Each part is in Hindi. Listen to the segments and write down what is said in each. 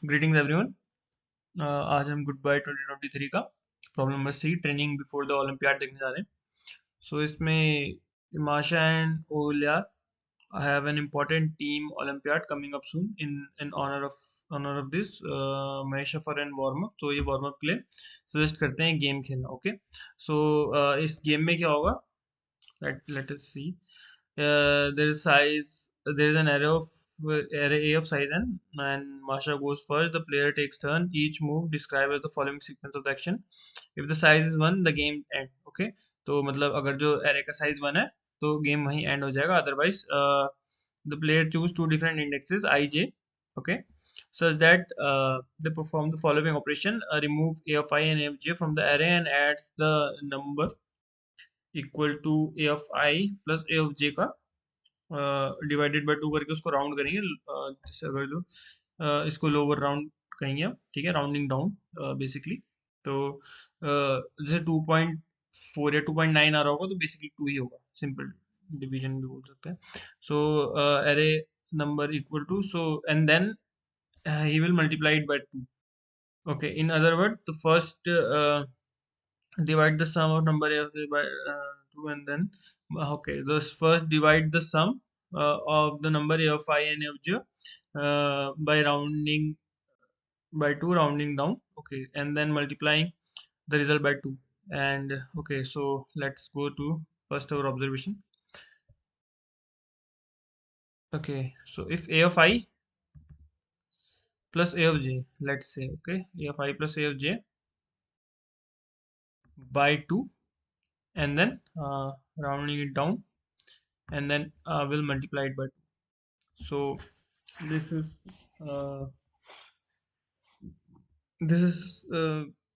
Greetings everyone. आज हम गुड बाय 2023 का problem number C training before the olympiad देखने जा रहे हैं। सो इसमें Masha and Olya have an important team olympiad coming up soon in honour of this mash for an warm up. तो ये वार्म अप के लिए सजेस्ट करते हैं गेम खेलना। ओके, सो इस गेम में क्या होगा, let us see. There is size. There is an array A of size n, and Masha goes first. The player takes turn. Each move described as the following sequence of the action. If the size is 1, the game end. Okay, तो मतलब अगर जो array का size 1 है तो game वहीं end हो जाएगा. Otherwise, the player choose two different indexes I j. Okay, such that they perform the following operation: remove A of I and A of j from the array and adds the number equal to A of I plus A of J का डिवाइडेड बाय 2 करके उसको राउंड करेंगे। जैसे अगर जो इसको लोअर राउंड कहेंगे हम, ठीक है, राउंडिंग डाउन बेसिकली। तो जैसे 2.4 या 2.9 आ रहा होगा तो बेसिकली 2 ही होगा, सिंपल डिवीजन भी बोल सकते हैं। So array number equal to, so and then he will multiply it by 2. Okay, in other words, the first divide the sum of number by 2, and then okay, those first divide the sum of the number a of I and a of j by rounding by 2, rounding down. Okay, and then multiplying the result by 2. And okay, so let's go to first our observation. Okay, so if a of I plus a of j, let's say, okay, a of I plus a of j by 2, and then rounding it down, and then we'll multiply it by 2. So this is uh,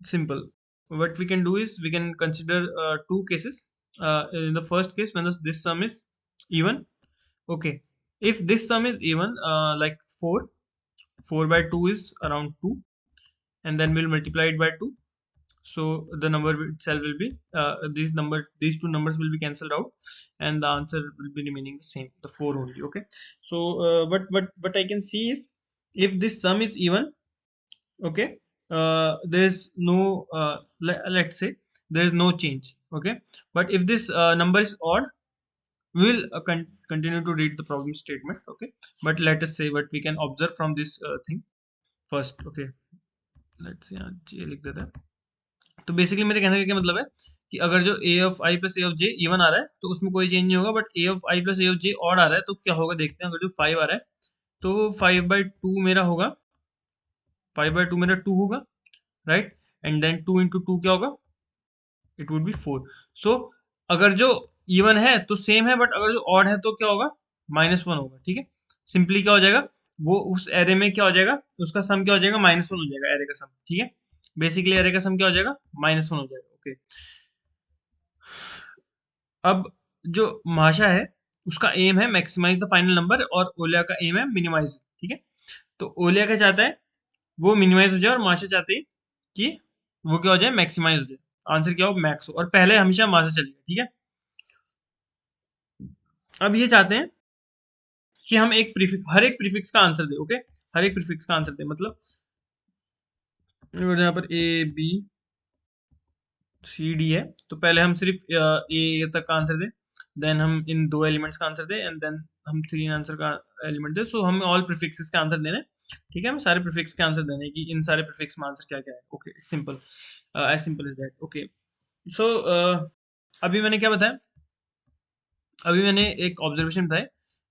simple. What we can do is we can consider two cases. In the first case, when this sum is even, okay, if this sum is even, like 4 by 2 is around 2, and then we'll multiply it by 2. So the number itself will be these two numbers will be cancelled out, and the answer will be remaining the same, the 4 only. Okay, so what I can see is, if this sum is even, okay, there's no let's say there is no change. Okay, but if this number is odd, we'll continue to read the problem statement. Okay, but let us say what we can observe from this thing first. Okay, let's see, ये लिख देते हैं। तो बेसिकली मेरे कहने का क्या मतलब है कि अगर जो a of i plus a of j even आ रहा है तो उसमें कोई चेंज नहीं होगा, but a of i plus a of j odd आ रहा है तो क्या होगा देखते हैं। अगर जो 5 आ रहा है तो 5/2 मेरा होगा, 5/2 मेरा 2 होगा, राइट, एंड देन 2 इंटू 2 क्या होगा, इट वुड बी 4। सो अगर जो इवन है तो सेम है, बट अगर जो ऑड है तो क्या होगा, -1 होगा। ठीक है, सिंपली क्या हो जाएगा, वो उस एरे में क्या हो जाएगा, उसका सम क्या हो जाएगा, -1 हो जाएगा एरे का सम। ठीक है, बेसिकली एरे का सम क्या हो जाएगा, -1 हो जाएगा। ओके, अब जो माशा है उसका एम है मैक्सिमाइज द फाइनल नंबर, और ओलिया का एम है मिनिमाइज। ठीक है, तो ओलिया क्या चाहता है, वो मिनिमाइज हो जाए, और माशा चाहते हैं कि वो क्या हो जाए, मैक्सिमाइज हो जाए। आंसर क्या हो, मैक्स हो, और पहले हमेशा माशा चलेगा। ठीक है, अब ये चाहते हैं कि हम एक प्रीफिक्स, हर एक प्रीफिक्स का आंसर दे। ओके, हर एक प्रीफिक्स का आंसर दे, मतलब यहाँ पर ए बी सी डी है, तो पहले हम सिर्फ ए तक का आंसर दें, देन हम इन 2 एलिमेंट्स का आंसर दें, एंड देन हम 3 आंसर का एलिमेंट दें। सो हमें ऑल प्रीफिक्सेस का आंसर देने। ठीक है, हमें सारे प्रीफिक्स के आंसर देने कि इन सारे प्रीफिक्स में आंसर क्या क्या है। Okay, simple, as simple as that. Okay, so अभी मैंने क्या बताया, अभी मैंने एक ऑब्जर्वेशन बताया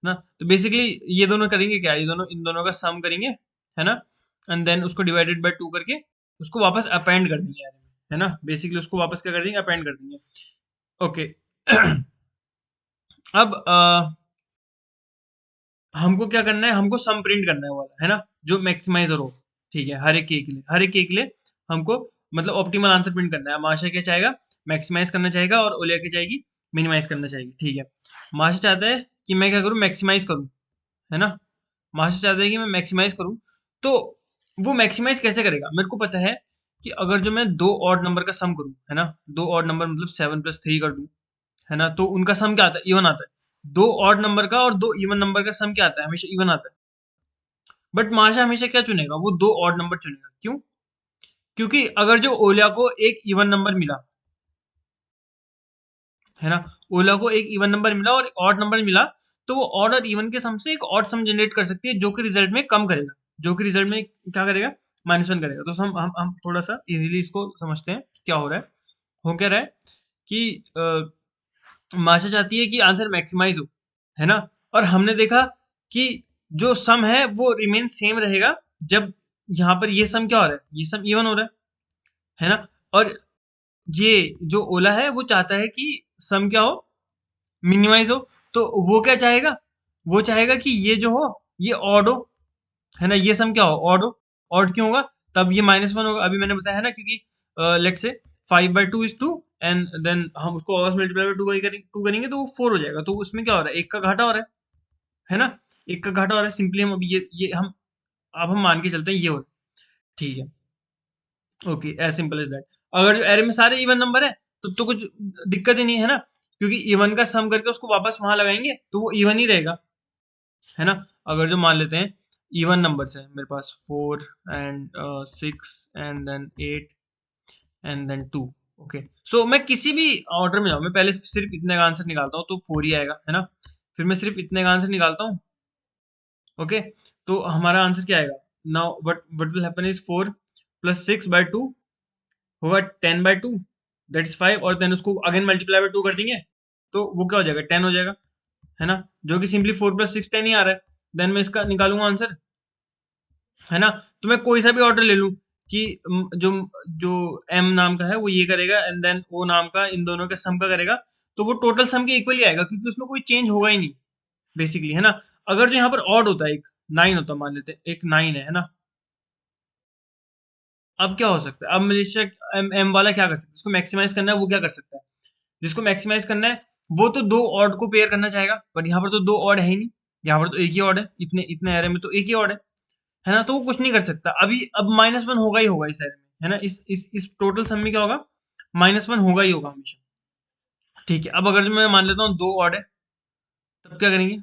ना। तो बेसिकली ये दोनों करेंगे क्या, ये दोनों इन दोनों का सम करेंगे, है ना, एंड देन उसको डिवाइडेड बाय 2 करके उसको वापस अपेंड कर देंगे, है ना, बेसिकली उसको वापस क्या कर देंगे, अपेंड कर देंगे। ओके अब हमको क्या करना है, हमको सम प्रिंट करना है वाला, है ना, जो मैक्सिमाइजर हो। ठीक है, हर एक के लिए, हर एक के लिए हमको मतलब ऑप्टिमल आंसर प्रिंट करना है। माशा क्या चाहेगा, मैक्सिमाइज करना चाहेगा, और ओलिया क्या चाहेगी, मिनिमाइज करना चाहेगी। ठीक है, माशा चाहता है कि मैं क्या करूं, मैक्सिमाइज करूं, है ना, माशा चाहता है कि मैं मैक्सिमाइज करूं। तो वो मैक्सिमाइज कैसे करेगा, मेरे को पता है कि अगर जो मैं 2 ऑड नंबर का सम करूं, है ना, 2 ऑड नंबर मतलब 7 + 3 कर दूं, है ना, तो उनका सम क्या आता है, इवन आता है। 2 ऑड नंबर का और 2 इवन नंबर का सम क्या आता है, हमेशा इवन आता है। बट माशा हमेशा क्या चुनेगा, वो दो ऑड नंबर चुनेगा। क्यों? क्योंकि अगर जो ओलिया को एक इवन नंबर मिला, है ना, ओला को एक इवन नंबर मिला और ऑड नंबर मिला, तो वो ऑड और इवन के सम से एक ऑड सम जनरेट कर सकती है, जो कि रिजल्ट में कम करेगा, जो कि रिजल्ट में क्या करेगा, -1 करेगा। तो हम थोड़ा सा इजीली इसको समझते हैं कि क्या हो रहा है। हो क्या रहा है कि माशा चाहती है कि आंसर मैक्सिमाइज हो, है ना, और हमने देखा कि जो सम है वो रिमेन सेम रहेगा जब यहाँ पर ये सम क्या हो रहा है, ये सम इवन हो रहा है ना। और ये जो ओला है वो चाहता है कि सम क्या हो, मिनिमाइज हो। तो वो क्या चाहेगा, वो चाहेगा कि ये जो हो ये ऑड हो, है ना, ये सम क्या हो, ऑड हो। ऑड क्यों होगा, तब ये -1 होगा। अभी मैंने बताया है ना, क्योंकि लेट से 5/2 is 2 एंड देन हम उसको ऑलवेज मल्टीप्लाई बाय 2 करेंगे तो वो 4 हो जाएगा। तो उसमें क्या हो रहा है, एक का घाटा हो रहा है ना, एक का घाटा हो रहा है। सिंपली हम अभी ये हम अब हम मान के चलते हैं ये हो रहा है, ठीक है। Okay, as simple as that. अगर जो एरे में सारे इवन नंबर है तब तो कुछ दिक्कत ही नहीं है ना, क्योंकि इवन का सम करके उसको वापस वहां लगाएंगे तो वो इवन ही रहेगा, है ना। अगर जो मान लेते हैं इवन नंबर्स है मेरे पास 4 and 6 and then 8 and then 2। Okay, so मैं किसी भी ऑर्डर में जाऊँ, मैं पहले सिर्फ इतने का आंसर निकालता हूँ तो 4 ही आएगा, है ना। फिर मैं सिर्फ इतने का आंसर निकालता हूँ। ओके, तो हमारा आंसर क्या आएगा, now what will happen is 4 + 6/2 होगा 10/2, दैट इज 5, और देन उसको अगेन मल्टीप्लाई बाय 2 कर देंगे तो वो क्या हो जाएगा, 10 हो जाएगा, है ना, जो कि सिंपली 4 + 6 10 ही आ रहा है। देन मैं इसका निकालूंगा आंसर, है ना। तो मैं कोई सा भी ऑर्डर ले लूं कि जो जो एम नाम का है वो ये करेगा एंड देन ओ नाम का इन दोनों के सम का करेगा, तो वो टोटल सम के इक्वल ही आएगा, क्योंकि उसमें कोई चेंज होगा ही नहीं बेसिकली, है ना। अगर जो यहाँ पर ऑड होता है, एक 9 होता, मान लेते हैं एक 9 है ना। अब क्या हो सकता है, अब मलेशिया एम वाला क्या कर सकता है, जिसको मैक्सिमाइज करना है वो क्या कर सकता है, जिसको मैक्सिमाइज करना है वो तो दो ऑड को पेयर करना चाहेगा, बट यहाँ पर तो दो ऑड है ही नहीं, यहाँ पर तो एक ही ऑड है, इतने इतने एरे में तो एक ही ऑड है ना, तो वो कुछ नहीं कर सकता अभी। अब -1 होगा ही होगा इस एरे में, है ना, इस टोटल सम में क्या होगा, -1 होगा ही होगा हमेशा। ठीक है, अब अगर जो मैं मान लेता हूँ दो ऑड है, तब क्या करेंगे,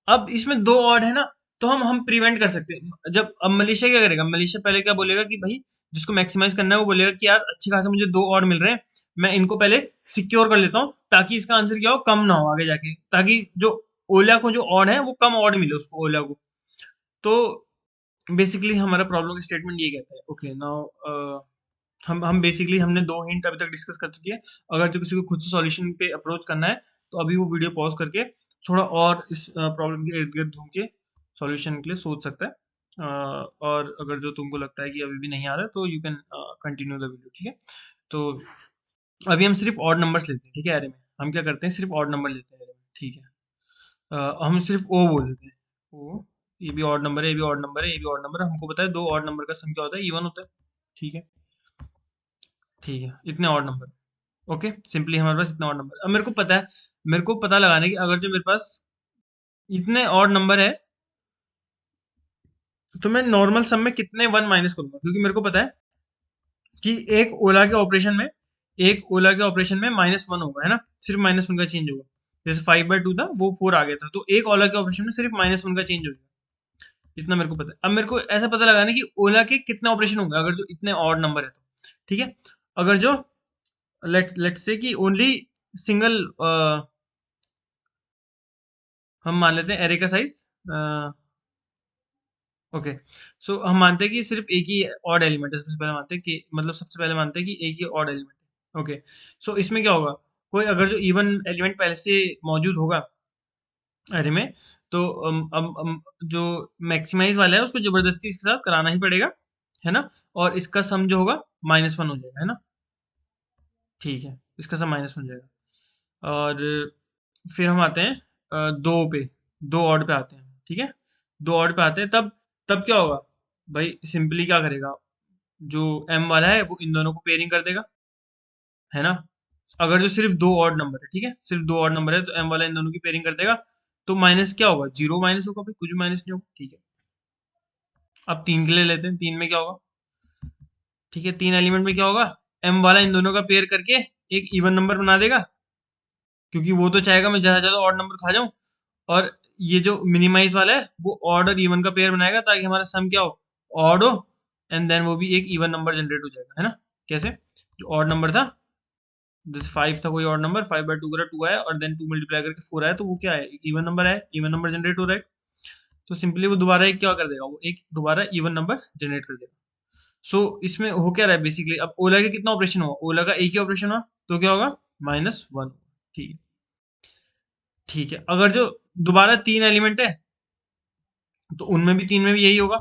अब इसमें दो ऑड है ना, तो हम प्रिवेंट कर सकते हैं। जब अब मलेशिया क्या करेगा, मलेशिया पहले क्या बोलेगा कि भाई जिसको मैक्सिमाइज करना है वो बोलेगा कि यार अच्छे खासे मुझे दो ऑड मिल रहे हैं, मैं इनको पहले सिक्योर कर लेता हूँ ताकि इसका आंसर क्या हो, कम ना हो आगे जाके, ताकि जो ओला को जो ऑड है वो कम ऑड मिले उसको, ओला को। तो बेसिकली हमारा प्रॉब्लम का स्टेटमेंट ये कहता है। ओके, नाउ हम बेसिकली हमने दो हिंट अभी तक डिस्कस कर चुके हैं। अगर जो किसी को खुद से सॉल्यूशन पे अप्रोच करना है तो अभी वो वीडियो पॉज करके थोड़ा और इस प्रॉब्लम के इर्द गिर्द घूम के सॉल्यूशन के लिए सोच सकता है। और अगर जो तुमको लगता है कि अभी भी नहीं आ रहा है तो you can continue the video, ठीक है। तो अभी हम सिर्फ ऑड नंबर्स लेते हैं, ठीक है, एरे में हम क्या करते हैं, सिर्फ ऑड नंबर लेते हैं एरे में, ठीक है। हम सिर्फ ओ बोल देते हैं, ओ, ये भी ऑड नंबर है, ये भी ऑड नंबर है, ये भी ऑड नंबर है, हमको पता है दो ऑड नंबर का सम क्या होता है, इवन होता है, ठीक है। ठीक है, इतने ऑड नंबर। ओके, सिंपली हमारे पास इतना ऑड नंबर, अब मेरे को पता है, मेरे को पता लगाने की, अगर जो मेरे पास इतने ऑड नंबर है तो मैं नॉर्मल सम में कितने वन माइनस करूंगा, क्योंकि मेरे को पता है कि एक ओला के ऑपरेशन में -1 होगा, है ना, सिर्फ -1 का चेंज होगा। जैसे 5/2 था वो 4 आ गया था, तो एक ओला के ऑपरेशन में सिर्फ -1 का चेंज होगा, इतना मेरे को पता है। अब मेरे को ऐसा पता लगाना है कि ओला के कितने ऑपरेशन होंगे अगर जो इतने ऑड नंबर है तो, ठीक है। अगर जो लेट से कि ओनली सिंगल, हम मान लेते हैं एरे का साइज, ओके, सो हम मानते हैं कि सिर्फ एक ही ऑड एलिमेंट है, सबसे पहले मानते हैं कि, मतलब सबसे पहले मानते हैं कि एक ही ऑड एलिमेंट है। ओके, सो इसमें क्या होगा, कोई अगर जो इवन एलिमेंट पहले से मौजूद होगा एरे में, तो जो मैक्सिमाइज वाला है उसको जबरदस्ती इसके साथ कराना ही पड़ेगा, है ना, और इसका सम जो होगा -1 हो जाएगा, है ना। ठीक है, इसका सम -1 हो जाएगा। और फिर हम आते हैं दो पे, दो ऑड पे आते हैं, ठीक है। दो ऑड पे आते हैं, तब तब क्या होगा भाई, सिंपली क्या करेगा, जो एम वाला है वो इन दोनों को पेयरिंग कर देगा, है ना। अगर जो सिर्फ दो ऑड नंबर है, ठीक है, सिर्फ दो ऑड नंबर है तो एम वाला इन दोनों की पेयरिंग कर देगा, तो माइनस क्या होगा, जीरो माइनस होगा भाई, कुछ भी माइनस नहीं होगा, ठीक है। अब तीन के लिए लेते हैं, तीन में क्या होगा, ठीक है, तीन एलिमेंट में क्या होगा, एम वाला इन दोनों का पेयर करके एक इवन नंबर बना देगा, क्योंकि वो तो चाहेगा मैं ज्यादा से ज्यादा ऑड नंबर खा जाऊं, और ये जो मिनिमाइज वाला है वो ऑड और इवन का पेयर बनाएगा ताकि हमारा सम क्या हो, ऑड हो, एंड देन वो भी एक इवन नंबर जनरेट हो जाएगा, है ना। कैसे, जो ऑड नंबर था जैसे 5 था, कोई ऑड नंबर 5/2 करा 2 आया, और देन 2 मल्टीप्लाई करके 4 आया, तो वो क्या है, इवन नंबर है, इवन नंबर जनरेट हो रहा है। तो सिंपली वो दोबारा एक क्या कर देगा, वो एक दोबारा इवन नंबर जनरेट कर देगा। सो इसमें हो क्या रहा है बेसिकली, अब ओला का कितना ऑपरेशन हुआ, ओला का एक ही ऑपरेशन हुआ, तो क्या होगा, -1। ठीक है, ठीक है। अगर जो दोबारा 3 एलिमेंट है तो उनमें भी 3 में भी यही होगा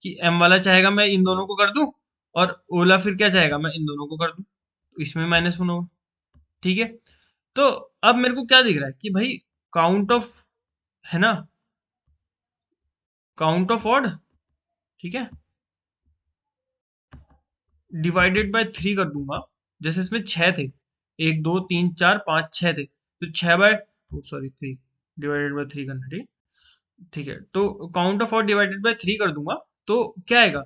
कि एम वाला चाहेगा मैं इन दोनों को कर दूं, और ओला फिर क्या चाहेगा, मैं इन दोनों को कर दूं, तो इसमें -1 होगा। ठीक है, तो अब मेरे को क्या दिख रहा है कि भाई काउंट ऑफ, है ना, काउंट ऑफ ऑड, ठीक है, डिवाइडेड बाय 3 कर दूंगा। जैसे इसमें 6 थे, 1 2 3 4 5 6 थे, तो 6 बाय, सॉरी 3 डिवाइडेड बाय 3 करना, ठीक, ठीक है। तो count of odd divided by 3 कर दूंगा, तो क्या आएगा,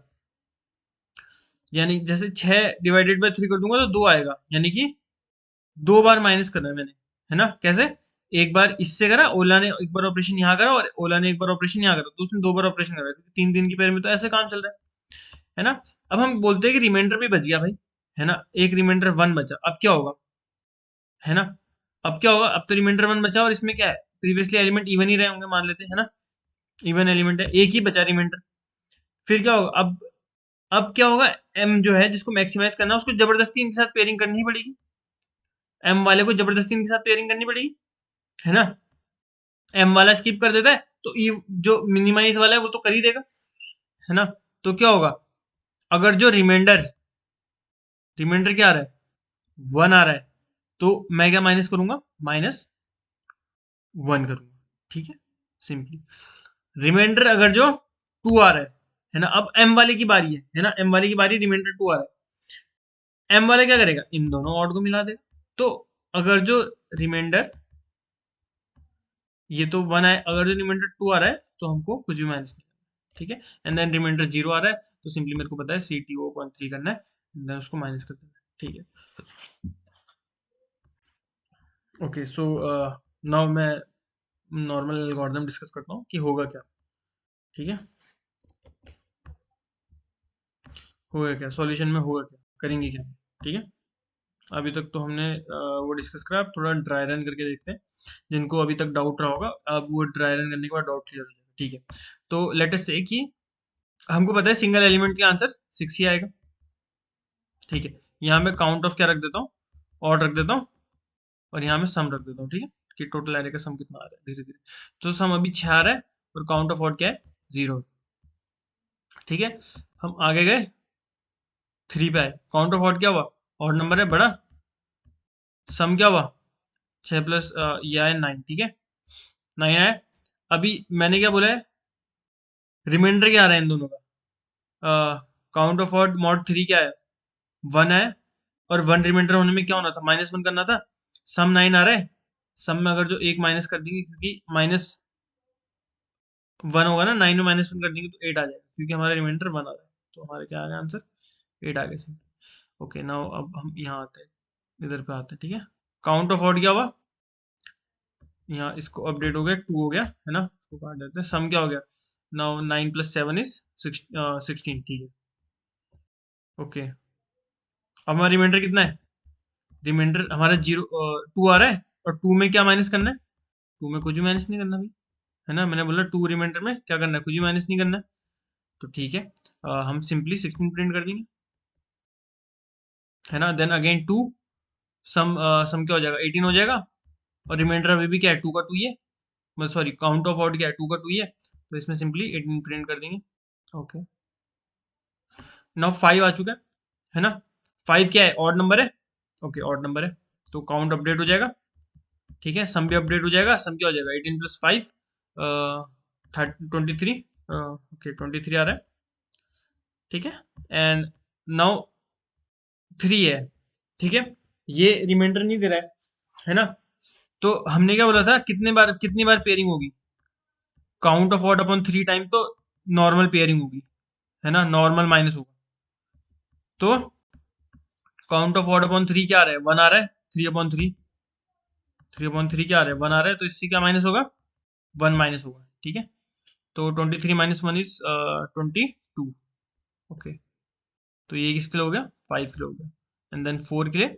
यानी जैसे 6 डिवाइडेड बाय 3 कर दूंगा तो 2 आएगा, यानी कि 2 बार माइनस करना है मैंने, है ना। कैसे, एक बार इससे करा, ओला ने एक बार ऑपरेशन यहाँ करा और ओला ने एक बार ऑपरेशन यहाँ करा, तो उसने 2 बार ऑपरेशन करा, क्योंकि 3 3 की पेयर में तो ऐसे काम चल रहा है ना। अब हम बोलते हैं कि रिमाइंडर भी बच गया भाई, है ना, एक रिमाइंडर 1 बचा, अब क्या होगा, है ना, अब क्या होगा, अब तो रिमाइंडर 1 बचा और इसमें क्या है, प्रीवियसली एलिमेंट इवन ही रहे होंगे मान लेते हैं, है ना, इवन एलिमेंट है, एक ही बचा रिमाइंडर। फिर क्या होगा, अब क्या होगा, एम जो है जिसको मैक्सिमाइज करना है उसको जबरदस्ती इनके साथ पेयरिंग करनी ही पड़ेगी, एम वाले को जबरदस्ती इनके साथ पेयरिंग करनी पड़ेगी, है ना। एम वाला स्किप कर देता है तो ई जो मिनिमाइज वाला है वो तो कर ही देगा, है ना। तो क्या होगा, अगर जो रिमाइंडर रिमाइंडर क्या आ रहा है, 1 आ रहा है, तो मैं क्या माइनस करूंगा, -1 करूंगा, ठीक है, सिंपली। रिमाइंडर अगर जो 2 आ रहा है ना, अब एम वाले की बारी है ना, एम वाले की बारी, रिमाइंडर 2 आ रहा है, एम वाला क्या करेगा, इन दोनों ऑड को मिला देगा। तो अगर जो रिमाइंडर, ये तो 1 है, अगर जो रिमाइंडर 2 आ रहा है तो हमको कुछ भी माइनस नहीं करना, ठीक है। एंड देन रिमाइंडर 0 आ रहा है, तो सिंपली मेरे को पता है CTO.3 करना है, एंड देन उसको माइनस कर देना है, ठीक है। ओके, सो नाउ मैं नॉर्मल एल्गोरिथम डिस्कस करता हूँ कि होगा क्या, ठीक है, होगा क्या सॉल्यूशन में, होगा क्या, करेंगे क्या, ठीक है। अभी तक तो हमने वो डिस्कस करा, अब थोड़ा ड्राई रन करके देखते हैं, जिनको अभी तक डाउट रहा होगा अब वो ड्राई रन करने के बाद डाउट क्लियर हो जाएगा, ठीक है। तो लेट अस से कि हमको पता है सिंगल एलिमेंट का आंसर 6 ही आएगा, ठीक है। यहाँ मैं काउंट ऑफ क्या रख देता हूँ, ऑड रख देता हूँ, और यहाँ मैं सम रख देता हूँ, ठीक है, कि टोटल एरे का सम कितना आ रहा है धीरे धीरे। तो सम अभी 6 आ रहा है और काउंट ऑफ ऑड क्या है, 0, ठीक है। हम आगे गए, 3 पे आए, काउंट ऑफ ऑड क्या हुआ, ऑड नंबर है बड़ा, सम क्या हुआ, 6 प्लस ये आया 9, ठीक है, 9 आया। अभी मैंने क्या बोला है, रिमाइंडर क्या आ रहा है इन दोनों का, काउंट ऑफ ऑड मॉड 3 क्या है, 1 है, और 1 रिमाइंडर होने में क्या होना था, -1 करना था। सम 9 आ रहा है, सम में अगर जो एक माइनस कर देंगे, क्योंकि -1 होगा ना, 9 में -1 कर देंगे तो 8 आ जाएगा, क्योंकि हमारा रिमाइंडर 1 आ रहा है, तो हमारे क्या आ गया आंसर, 8 आ गया सिंपल। ओके, नाउ अब हम यहाँ आते हैं, इधर पे आते हैं, ठीक है। काउंट ऑफ ऑड क्या हुआ, यहाँ इसको अपडेट हो गया, 2 हो गया, है ना, इसको काट देते हैं। सम क्या हो गया, नाउ 9 + 7 इज 16, ठीक है। ओके, अब हमारा रिमाइंडर कितना है, रिमाइंडर हमारा 2 आ रहा है, और 2 में क्या माइनस करना है, 2 में कुछ भी माइनस नहीं करना भाई, है ना। मैंने बोला 2 रिमाइंडर में क्या करना है, कुछ भी माइनस नहीं करना है, तो ठीक है। हम सिंपली 16 प्रिंट कर देंगे, है ना। देन अगेन 2, सम क्या हो जाएगा, 18 हो जाएगा, और रिमाइंडर अभी भी क्या है, 2 का 2 ही है, मतलब सॉरी काउंट ऑफ ऑड क्या है, 2 का 2 ही है, तो इसमें सिंपली 18 प्रिंट कर देंगे। ओके, नाउ 5 आ चुका है ना, 5 क्या है, ऑड नंबर है, ओके ऑड नंबर है, तो काउंट अपडेट हो जाएगा, ठीक है। सम भी अपडेट हो जाएगा, सम क्या हो जाएगा, 18 + 5 23, ओके 23 आ रहा है, ठीक है। एंड नाउ 3 है, ठीक है, ये रिमाइंडर नहीं दे रहा है ना। तो हमने क्या बोला था, कितनी बार पेयरिंग होगी, count of odd upon 3 time, तो नॉर्मल पेयरिंग होगी, है ना, नॉर्मल माइनस होगा, तो काउंट ऑफ ऑड अपॉन 3 क्या आ रहा है, 1 आ रहा है, 3/3, 3/3 क्या आ रहा है, 1 आ रहा है, तो इससे क्या माइनस होगा, 1 माइनस होगा, ठीक है। तो 23 माइनस 1 इज 22। ओके, तो ये किसके लिए हो गया, 5 के लिए हो गया। एंड देन 4 के लिए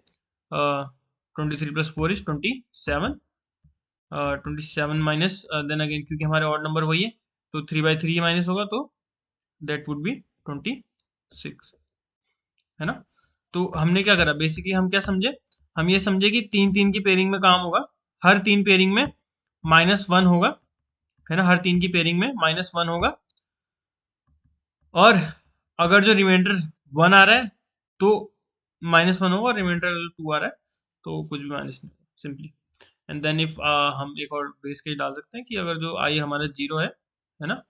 23 plus 4 is 27। 27 minus then again, क्योंकि हमारे ऑड नंबर वही है, तो 3/3 माइनस होगा, तो दैट वुड बी 26, है ना। तो हमने क्या करा, बेसिकली हम क्या समझे, हम ये समझे कि 3 3 की पेयरिंग में काम होगा, हर 3 पेयरिंग में -1 होगा, है ना, हर 3 की पेयरिंग में -1 होगा, और अगर जो रिमाइंडर 1 आ रहा है तो -1 होगा, और रिमाइंडर 2 आ रहा है तो कुछ भी माइनस नहीं, सिंपली। एंड देन इफ हम एक और बेस केस डाल सकते हैं कि अगर जो आई हमारा 0 है ना,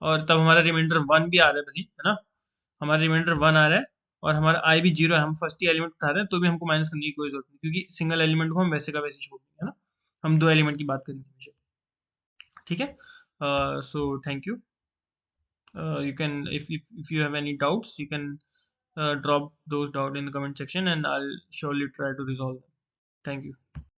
और तब हमारा रिमाइंडर 1 भी आ रहा है भाई, है ना, हमारा रिमाइंडर 1 आ रहा है और हमारा आई भी 0 है, हम फर्स्ट ही एलिमेंट उठा रहे हैं, तो भी हमको माइनस करने की कोई जरूरत नहीं, क्योंकि सिंगल एलिमेंट को हम वैसे का वैसे छोड़ देंगे, है ना, हम 2 एलिमेंट की बात करेंगे हमेशा, ठीक है। So thank you. You can, if you have any doubts, you can drop those doubts in the comment section, and I'll surely try to resolve them. Thank you.